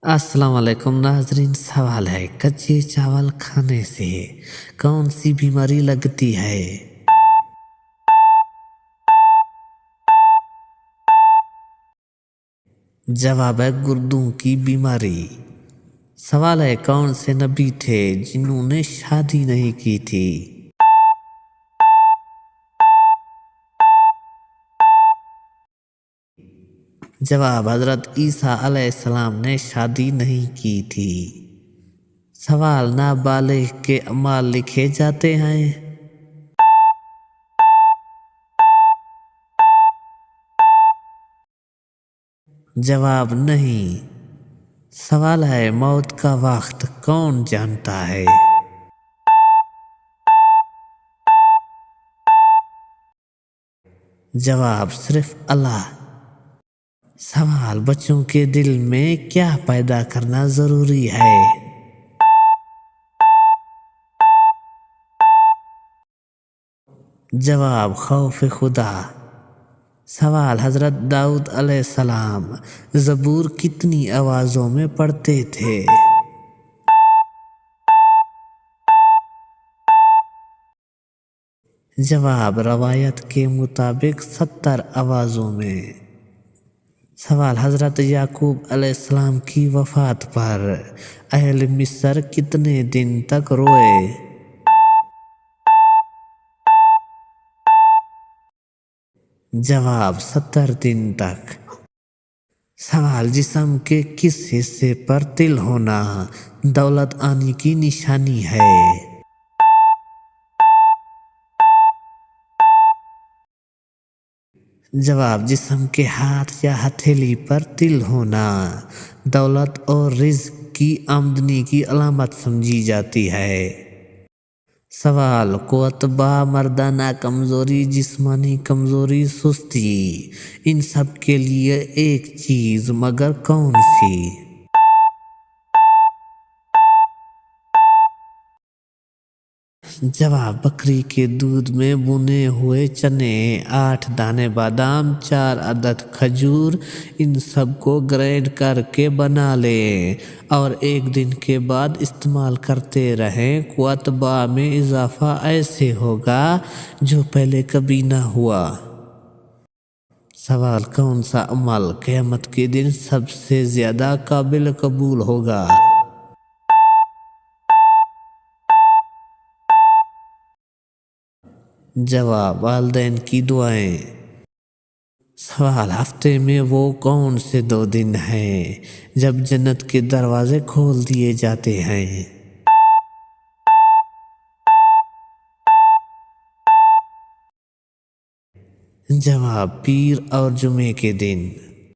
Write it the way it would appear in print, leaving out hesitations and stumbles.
अस्सलाम वालेकुम नाजरीन। सवाल है, कच्चे चावल खाने से कौन सी बीमारी लगती है? जवाब है गुर्दों की बीमारी। सवाल है, कौन से नबी थे जिन्होंने शादी नहीं की थी? जवाब, हजरत ईसा अलैहिस्सलाम ने शादी नहीं की थी। सवाल, नाबालिग के अमाल लिखे जाते हैं? जवाब, नहीं। सवाल है, मौत का वक्त कौन जानता है? जवाब, सिर्फ अल्लाह। सवाल, बच्चों के दिल में क्या पैदा करना जरूरी है? जवाब, खौफ खुदा। सवाल, हजरत दाऊद अलैहिस्सलाम ज़बूर कितनी आवाज़ों में पढ़ते थे? जवाब, रवायत के मुताबिक 70 आवाज़ों में। सवाल, हजरत याकूब अलैहिस्सलाम की वफ़ात पर अहले मिस्र कितने दिन तक रोए? जवाब, 70 दिन तक। सवाल, जिस्म के किस हिस्से पर तिल होना दौलत आने की निशानी है? जवाब, जिस्म के हाथ या हथेली पर तिल होना दौलत और रिज़्क की आमदनी की अलामत समझी जाती है। सवाल, कुव्वत मर्दाना कमज़ोरी, जिस्मानी कमज़ोरी, सुस्ती, इन सब के लिए एक चीज़ मगर कौन सी? जवाब, बकरी के दूध में भुने हुए चने, 8 दाने बादाम, 4 अदद खजूर, इन सब को ग्राइंड करके बना लें और 1 दिन के बाद इस्तेमाल करते रहें। कुव्वत में इजाफा ऐसे होगा जो पहले कभी ना हुआ। सवाल, कौन सा अमल क़यामत के दिन सबसे ज्यादा काबिल कबूल होगा? जवाब, वालिदैन की दुआएं। सवाल, हफ्ते में वो कौन से 2 दिन हैं जब जन्नत के दरवाजे खोल दिए जाते हैं? जवाब, पीर और जुमे के दिन।